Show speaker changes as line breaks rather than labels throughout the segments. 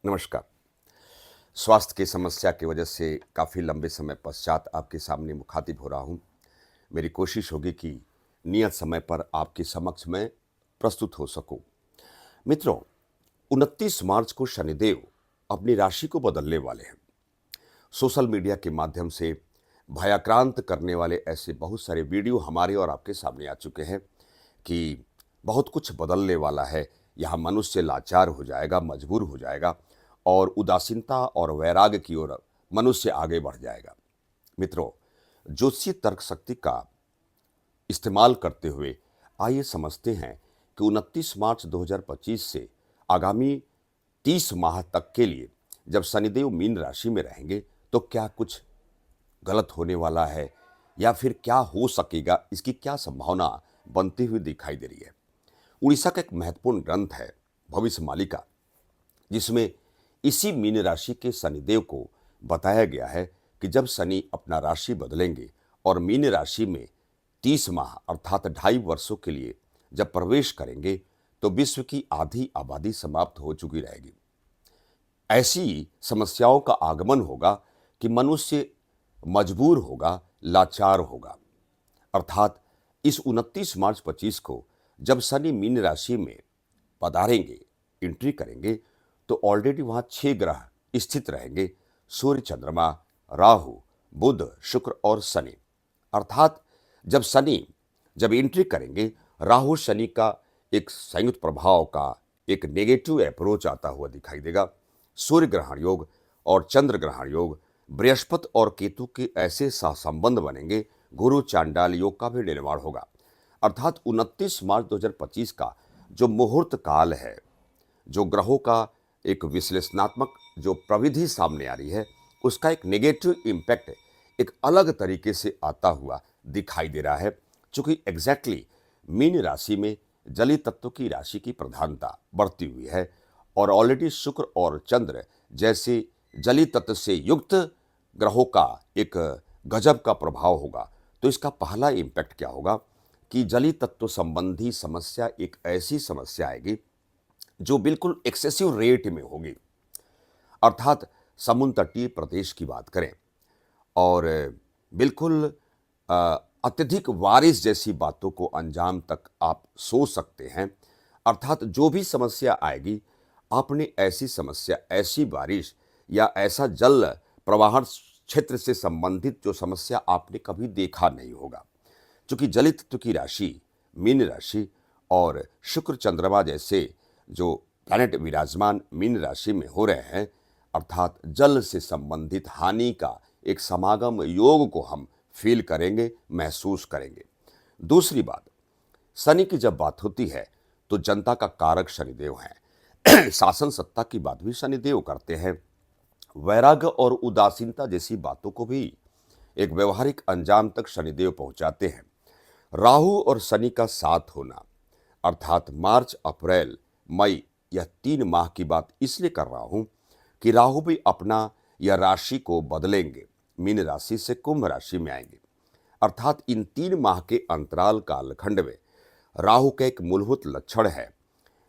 नमस्कार। स्वास्थ्य की समस्या की वजह से काफ़ी लंबे समय पश्चात आपके सामने मुखातिब हो रहा हूँ। मेरी कोशिश होगी कि नियत समय पर आपके समक्ष मैं प्रस्तुत हो सकूँ। मित्रों, 29 मार्च को शनिदेव अपनी राशि को बदलने वाले हैं। सोशल मीडिया के माध्यम से भयाक्रांत करने वाले ऐसे बहुत सारे वीडियो हमारे और आपके सामने आ चुके हैं कि बहुत कुछ बदलने वाला है। यहाँ मनुष्य लाचार हो जाएगा, मजबूर हो जाएगा और उदासीनता और वैराग्य की ओर मनुष्य आगे बढ़ जाएगा। मित्रों, ज्योतिषीय तर्क शक्ति का इस्तेमाल करते हुए आइए समझते हैं कि 29 मार्च 2025 से आगामी 30 माह तक के लिए जब शनिदेव मीन राशि में रहेंगे तो क्या कुछ गलत होने वाला है या फिर क्या हो सकेगा, इसकी क्या संभावना बनती हुई दिखाई दे रही है। उड़ीसा का एक महत्वपूर्ण ग्रंथ है भविष्यमालिका, जिसमें इसी मीन राशि के शनिदेव को बताया गया है कि जब शनि अपना राशि बदलेंगे और मीन राशि में 30 माह अर्थात 2.5 वर्षों के लिए जब प्रवेश करेंगे तो विश्व की आधी आबादी समाप्त हो चुकी रहेगी। ऐसी समस्याओं का आगमन होगा कि मनुष्य मजबूर होगा, लाचार होगा। अर्थात इस 29 मार्च 25 को जब शनि मीन राशि में पधारेंगे, एंट्री करेंगे, तो ऑलरेडी वहां 6 ग्रह स्थित रहेंगे: सूर्य, चंद्रमा, राहु, बुध, शुक्र और शनि। अर्थात जब एंट्री करेंगे, राहु शनि का एक संयुक्त प्रभाव का एक नेगेटिव अप्रोच आता हुआ दिखाई देगा। सूर्य ग्रहण योग और चंद्र ग्रहण योग, बृहस्पति और केतु के ऐसे सहसंबंध बनेंगे, गुरु चांडाल योग का भी निर्माण होगा। अर्थात 29 मार्च 2025 का जो मुहूर्त काल है, जो ग्रहों का एक विश्लेषणात्मक जो प्रविधि सामने आ रही है, उसका एक नेगेटिव इम्पैक्ट एक अलग तरीके से आता हुआ दिखाई दे रहा है। चूंकि एग्जैक्टली मीन राशि में जली तत्व की राशि की प्रधानता बढ़ती हुई है और ऑलरेडी शुक्र और चंद्र जैसे जली तत्व से युक्त ग्रहों का एक गजब का प्रभाव होगा, तो इसका पहला इम्पैक्ट क्या होगा कि जली तत्व संबंधी समस्या एक ऐसी समस्या आएगी जो बिल्कुल एक्सेसिव रेट में होगी। अर्थात समुद्र तटीय प्रदेश की बात करें और बिल्कुल अ, अत्यधिक बारिश जैसी बातों को अंजाम तक आप सोच सकते हैं। अर्थात जो भी समस्या आएगी, आपने ऐसी समस्या, ऐसी बारिश या ऐसा जल प्रवाहन क्षेत्र से संबंधित जो समस्या आपने कभी देखा नहीं होगा। चूंकि जलित तत्व की राशि मीन राशि और शुक्र चंद्रमा जैसे जो प्लैनेट विराजमान मीन राशि में हो रहे हैं, अर्थात जल से संबंधित हानि का एक समागम योग को हम फील करेंगे, महसूस करेंगे। दूसरी बात, शनि की जब बात होती है तो जनता का कारक शनिदेव हैं। शासन सत्ता की बात भी शनिदेव करते हैं। वैराग्य और उदासीनता जैसी बातों को भी एक व्यवहारिक अंजाम तक शनिदेव पहुंचाते हैं। राहु और शनि का साथ होना, अर्थात मार्च, अप्रैल, मई, यह 3 माह की बात इसलिए कर रहा हूं कि राहु भी अपना यह राशि को बदलेंगे, मीन राशि से कुंभ राशि में आएंगे। अर्थात इन 3 माह के अंतराल कालखंड में राहु का एक मूलभूत लक्षण है,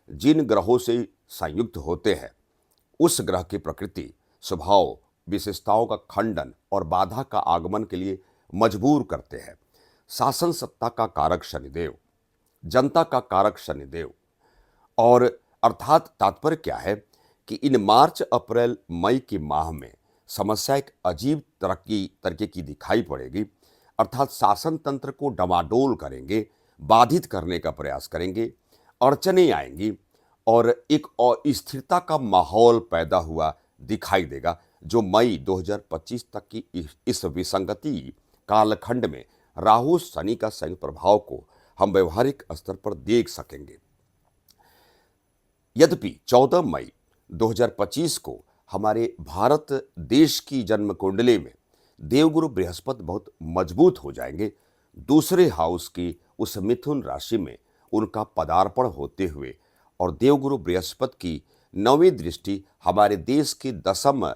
जिन ग्रहों से संयुक्त होते हैं उस ग्रह की प्रकृति, स्वभाव, विशेषताओं का खंडन और बाधा का आगमन के लिए मजबूर करते हैं। शासन सत्ता का कारक शनिदेव, जनता का कारक शनिदेव। और अर्थात तात्पर्य क्या है कि इन मार्च, अप्रैल, मई के माह में समस्या एक अजीब तरीके की दिखाई पड़ेगी। अर्थात शासन तंत्र को डमाडोल करेंगे, बाधित करने का प्रयास करेंगे, अड़चने आएंगी और एक अस्थिरता का माहौल पैदा हुआ दिखाई देगा, जो मई 2025 तक की इस विसंगति कालखंड में राहु शनि का संयुक्त प्रभाव को हम व्यवहारिक स्तर पर देख सकेंगे। यद्यपि 14 मई 2025 को हमारे भारत देश की जन्म कुंडली में देवगुरु बृहस्पति बहुत मजबूत हो जाएंगे। दूसरे हाउस की उस मिथुन राशि में उनका पदार्पण होते हुए और देवगुरु बृहस्पति की 9वीं दृष्टि हमारे देश के 10म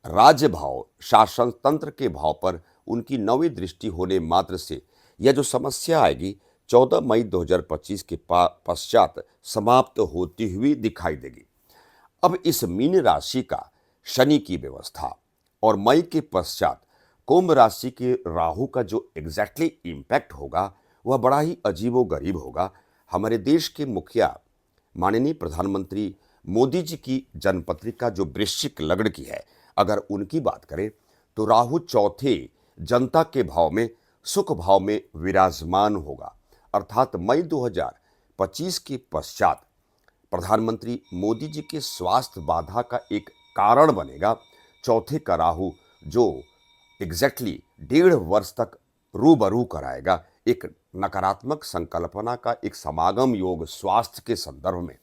राज्य भाव, शासन तंत्र के भाव पर उनकी 9वीं दृष्टि होने मात्र से यह जो समस्या आएगी 14 मई 2025 के पश्चात समाप्त होती हुई दिखाई देगी। अब इस मीन राशि का शनि की व्यवस्था और मई के पश्चात कुंभ राशि के राहु का जो एग्जैक्टली इम्पैक्ट होगा वह बड़ा ही अजीबोगरीब होगा। हमारे देश के मुखिया माननीय प्रधानमंत्री मोदी जी की जन्मपत्रिका जो वृश्चिक लग्न की है, अगर उनकी बात करें तो राहु चौथे जनता के भाव में सुख भाव में विराजमान होगा। अर्थात मई 2025 के पश्चात प्रधानमंत्री मोदी जी के स्वास्थ्य बाधा का एक कारण बनेगा चौथे का राहु, जो एग्जैक्टली 1.5 वर्ष तक रूबरू कराएगा। एक नकारात्मक संकल्पना का एक समागम योग स्वास्थ्य के संदर्भ में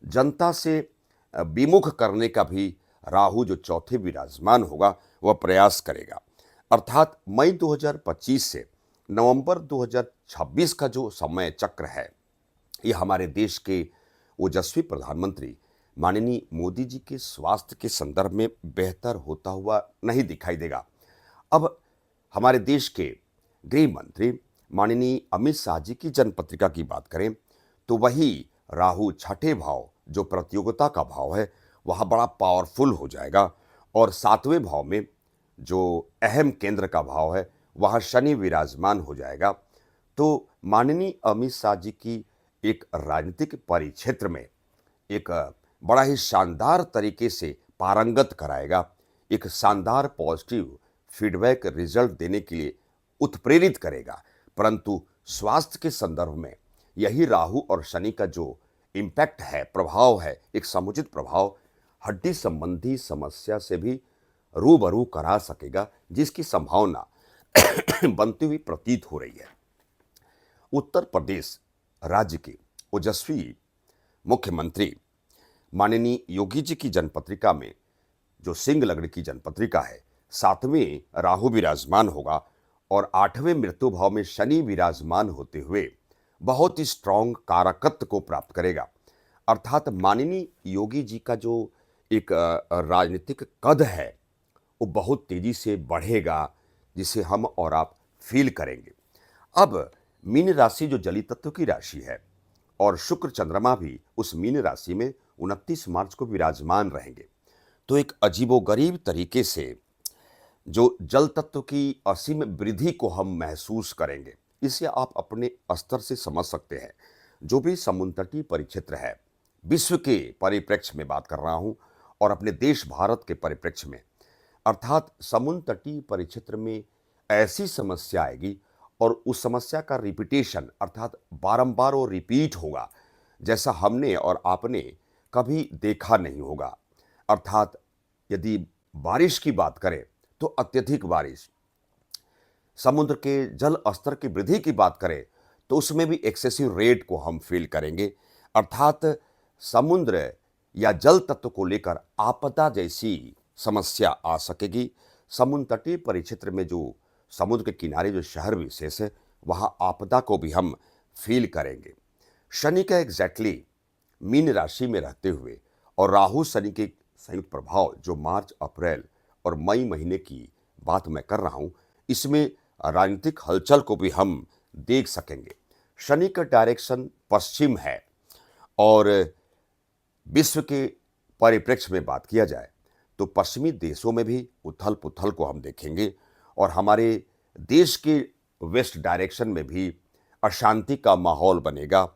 जनता से विमुख करने का भी राहु जो चौथे विराजमान होगा वह प्रयास करेगा। अर्थात मई 2025 से नवंबर 2026 का जो समय चक्र है, ये हमारे देश के ओजस्वी प्रधानमंत्री माननीय मोदी जी के स्वास्थ्य के संदर्भ में बेहतर होता हुआ नहीं दिखाई देगा। अब हमारे देश के गृह मंत्री माननीय अमित शाह जी की जन्मपत्रिका की बात करें तो वही राहु छठे भाव जो प्रतियोगिता का भाव है वहाँ बड़ा पावरफुल हो जाएगा, और 7वें भाव में जो अहम केंद्र का भाव है वहाँ शनि विराजमान हो जाएगा। तो माननीय अमित शाह जी की एक राजनीतिक परिक्षेत्र में एक बड़ा ही शानदार तरीके से पारंगत कराएगा, एक शानदार पॉजिटिव फीडबैक रिजल्ट देने के लिए उत्प्रेरित करेगा। परंतु स्वास्थ्य के संदर्भ में यही राहु और शनि का जो इम्पैक्ट है, प्रभाव है, एक समुचित प्रभाव हड्डी संबंधी समस्या से भी रूबरू करा सकेगा, जिसकी संभावना बनती हुई प्रतीत हो रही है। उत्तर प्रदेश राज्य के ओजस्वी मुख्यमंत्री माननीय योगी जी की जन्मपत्रिका में जो सिंह लग्न की जन्मपत्रिका है, 7वें राहु विराजमान होगा और 8वें मृत्यु भाव में शनि विराजमान होते हुए बहुत ही स्ट्रांग कारकत्व को प्राप्त करेगा। अर्थात माननीय योगी जी का जो एक राजनीतिक कद है वो बहुत तेजी से बढ़ेगा, जिसे हम और आप फील करेंगे। अब मीन राशि जो जली तत्व की राशि है और शुक्र चंद्रमा भी उस मीन राशि में 29 मार्च को विराजमान रहेंगे, तो एक अजीबोगरीब तरीके से जो जल तत्व की असीम वृद्धि को हम महसूस करेंगे। इसे आप अपने स्तर से समझ सकते हैं। जो भी समुद्र तटीय परिक्षेत्र है, विश्व के परिप्रेक्ष्य में बात कर रहा हूं और अपने देश भारत के परिप्रेक्ष्य में, अर्थात समुद्र तटीय परिक्षेत्र में ऐसी समस्या आएगी और उस समस्या का रिपीटेशन अर्थात बारंबार वो रिपीट होगा जैसा हमने और आपने कभी देखा नहीं होगा। अर्थात यदि बारिश की बात करें तो अत्यधिक बारिश, समुद्र के जल स्तर की वृद्धि की बात करें तो उसमें भी एक्सेसिव रेट को हम फील करेंगे। अर्थात समुद्र या जल तत्व को लेकर आपदा जैसी समस्या आ सकेगी। समुद्र तटीय परिक्षेत्र में जो समुद्र के किनारे जो शहर विशेष है वहाँ आपदा को भी हम फील करेंगे। शनि का एग्जैक्टली मीन राशि में रहते हुए और राहु शनि के संयुक्त प्रभाव जो मार्च, अप्रैल और मई महीने की बात मैं कर रहा हूँ, इसमें राजनीतिक हलचल को भी हम देख सकेंगे। शनि का डायरेक्शन पश्चिम है और विश्व के परिप्रेक्ष्य में बात किया जाए तो पश्चिमी देशों में भी उथल पुथल को हम देखेंगे और हमारे देश के वेस्ट डायरेक्शन में भी अशांति का माहौल बनेगा।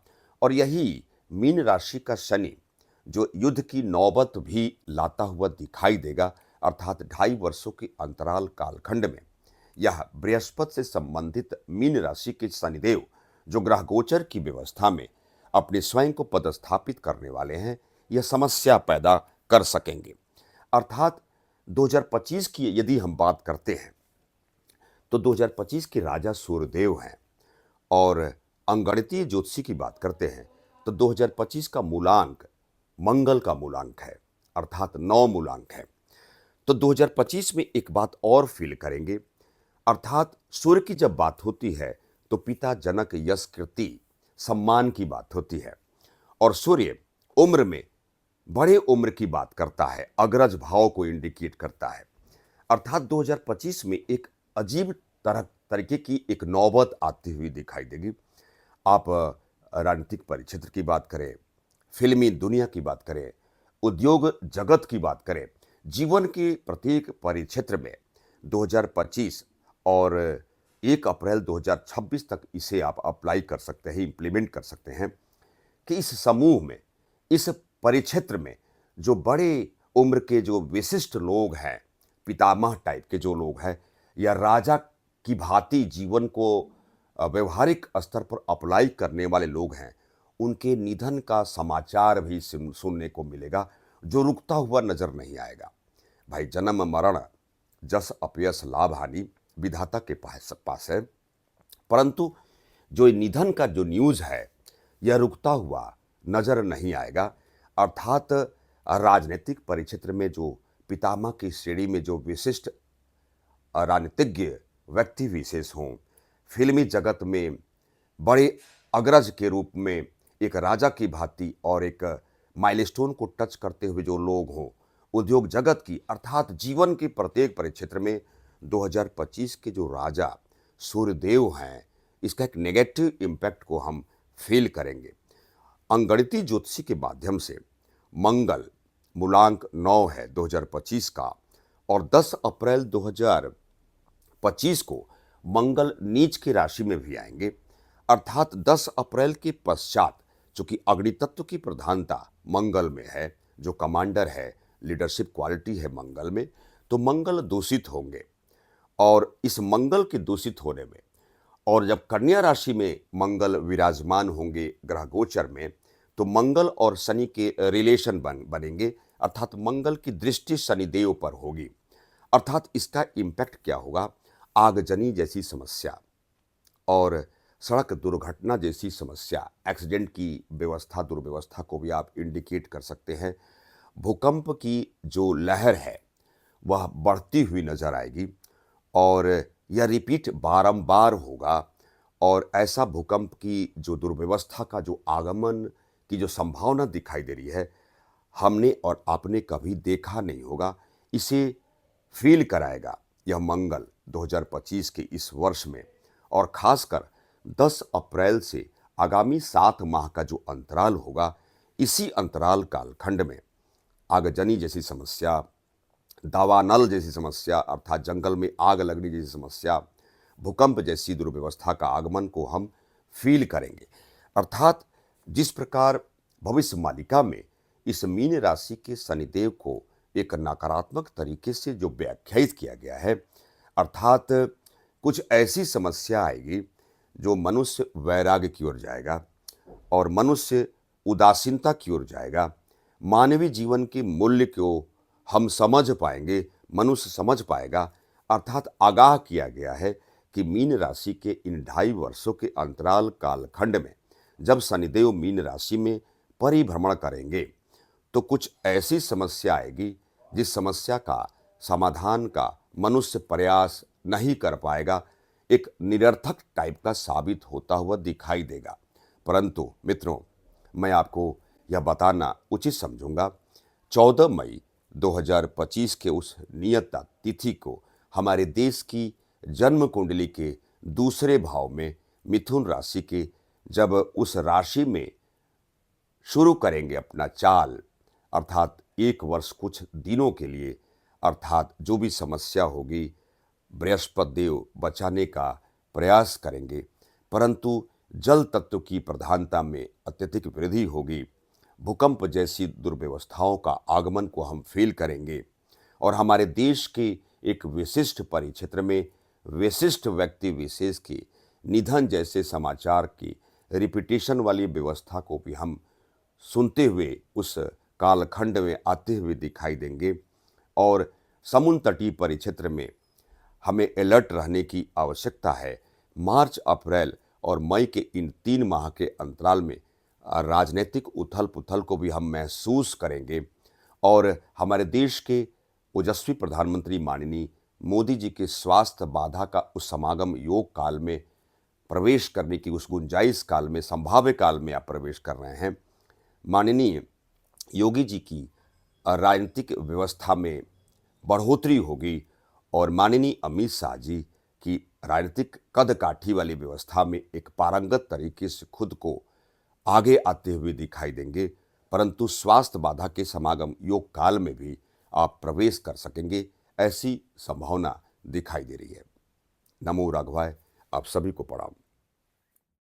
और यही मीन राशि का शनि जो युद्ध की नौबत भी लाता हुआ दिखाई देगा। अर्थात 2.5 वर्षों के अंतराल कालखंड में यह बृहस्पति से संबंधित मीन राशि के शनिदेव जो ग्रह गोचर की व्यवस्था में अपने स्वयं को पदस्थापित करने वाले हैं, यह समस्या पैदा कर सकेंगे। अर्थात 2025 की यदि हम बात करते हैं तो 2025 के राजा सूर्यदेव हैं और अंगणितीय ज्योतिषी की बात करते हैं तो 2025 का मूलांक मंगल का मूलांक है, अर्थात 9 मूलांक है। तो 2025 में एक बात और फील करेंगे, अर्थात सूर्य की जब बात होती है तो पिता, जनक, यश, कीर्ति, सम्मान की बात होती है और सूर्य उम्र में बड़े उम्र की बात करता है, अग्रज भाव को इंडिकेट करता है। अर्थात 2025 में एक अजीब तरीके की एक नौबत आती हुई दिखाई देगी। आप राजनीतिक परिक्षेत्र की बात करें, फिल्मी दुनिया की बात करें, उद्योग जगत की बात करें, जीवन के प्रत्येक परिक्षेत्र में 2025 और 1 अप्रैल 2026 तक इसे आप अप्लाई कर सकते हैं, इम्प्लीमेंट कर सकते हैं कि इस समूह में, इस परिक्षेत्र में जो बड़े उम्र के जो विशिष्ट लोग हैं, पितामह टाइप के जो लोग हैं या राजा की भांति जीवन को व्यवहारिक स्तर पर अप्लाई करने वाले लोग हैं, उनके निधन का समाचार भी सुनने को मिलेगा, जो रुकता हुआ नजर नहीं आएगा। भाई, जन्म मरण, जस अपयस लाभ हानि विधाता के पास है, परंतु जो निधन का जो न्यूज है यह रुकता हुआ नजर नहीं आएगा। अर्थात राजनीतिक परिक्षेत्र में जो पितामह की श्रेणी में जो विशिष्ट राजनीतिज्ञ व्यक्ति विशेष हों, फिल्मी जगत में बड़े अग्रज के रूप में एक राजा की भांति और एक माइलस्टोन को टच करते हुए जो लोग हों, उद्योग जगत की अर्थात जीवन के प्रत्येक परिक्षेत्र में 2025 के जो राजा सूर्यदेव हैं, इसका एक नेगेटिव इम्पैक्ट को हम फील करेंगे। अंगणितीय ज्योतिषी के माध्यम से मंगल मूलांक 9 है 2025 का, और 10 अप्रैल 2025 को मंगल नीच की राशि में भी आएंगे। अर्थात 10 अप्रैल के पश्चात, चूंकि अग्नि तत्व की प्रधानता मंगल में है, जो कमांडर है, लीडरशिप क्वालिटी है मंगल में, तो मंगल दूषित होंगे। और इस मंगल के दूषित होने में, और जब कन्या राशि में मंगल विराजमान होंगे ग्रह गोचर में, तो मंगल और शनि के रिलेशन बनेंगे, अर्थात मंगल की दृष्टि शनिदेव पर होगी। अर्थात इसका इम्पैक्ट क्या होगा? आगजनी जैसी समस्या और सड़क दुर्घटना जैसी समस्या, एक्सीडेंट की व्यवस्था, दुर्व्यवस्था को भी आप इंडिकेट कर सकते हैं। भूकंप की जो लहर है वह बढ़ती हुई नजर आएगी और यह रिपीट बारंबार होगा, और ऐसा भूकंप की जो दुर्व्यवस्था का जो आगमन की जो संभावना दिखाई दे रही है, हमने और आपने कभी देखा नहीं होगा। इसे फील कराएगा यह मंगल 2025 के इस वर्ष में, और खासकर 10 अप्रैल से आगामी 7 माह का जो अंतराल होगा, इसी अंतराल कालखंड में आगजनी जैसी समस्या, दावानल जैसी समस्या अर्थात जंगल में आग लगने जैसी समस्या, भूकंप जैसी दुर्व्यवस्था का आगमन को हम फील करेंगे। अर्थात जिस प्रकार भविष्य मालिका में इस मीन राशि के शनिदेव को एक नकारात्मक तरीके से जो व्याख्यायित किया गया है, अर्थात कुछ ऐसी समस्या आएगी जो मनुष्य वैराग्य की ओर जाएगा और मनुष्य उदासीनता की ओर जाएगा। मानवीय जीवन के मूल्य को हम समझ पाएंगे, मनुष्य समझ पाएगा। अर्थात आगाह किया गया है कि मीन राशि के इन 2.5 वर्षों के अंतराल कालखंड में जब शनिदेव मीन राशि में परिभ्रमण करेंगे, तो कुछ ऐसी समस्या आएगी जिस समस्या का समाधान का मनुष्य प्रयास नहीं कर पाएगा, एक निरर्थक टाइप का साबित होता हुआ दिखाई देगा। परंतु मित्रों, मैं आपको यह बताना उचित समझूंगा, 14 मई 2025 के उस नियत तिथि को हमारे देश की जन्म कुंडली के दूसरे भाव में मिथुन राशि के जब उस राशि में शुरू करेंगे अपना चाल, अर्थात 1 वर्ष कुछ दिनों के लिए, अर्थात जो भी समस्या होगी बृहस्पति देव बचाने का प्रयास करेंगे, परंतु जल तत्व की प्रधानता में अत्यधिक वृद्धि होगी। भूकंप जैसी दुर्व्यवस्थाओं का आगमन को हम फील करेंगे और हमारे देश के एक विशिष्ट परिक्षेत्र में विशिष्ट व्यक्ति विशेष के निधन जैसे समाचार की रिपीटेशन वाली व्यवस्था को भी हम सुनते हुए उस कालखंड में आते हुए दिखाई देंगे। और समुद्र तटीय परिक्षेत्र में हमें अलर्ट रहने की आवश्यकता है। मार्च, अप्रैल और मई के इन 3 माह के अंतराल में राजनीतिक उथल पुथल को भी हम महसूस करेंगे और हमारे देश के ओजस्वी प्रधानमंत्री माननीय मोदी जी के स्वास्थ्य बाधा का उस समागम योग काल में प्रवेश करने की उस गुंजाइश काल में, संभाव्य काल में आप प्रवेश कर रहे हैं। माननीय योगी जी की राजनीतिक व्यवस्था में बढ़ोतरी होगी और माननीय अमित शाह जी की राजनीतिक कद काठी वाली व्यवस्था में एक पारंगत तरीके से खुद को आगे आते हुए दिखाई देंगे। परंतु स्वास्थ्य बाधा के समागम योग काल में भी आप प्रवेश कर सकेंगे, ऐसी संभावना दिखाई दे रही है। नमो राघवाय। आप सभी को प्रणाम।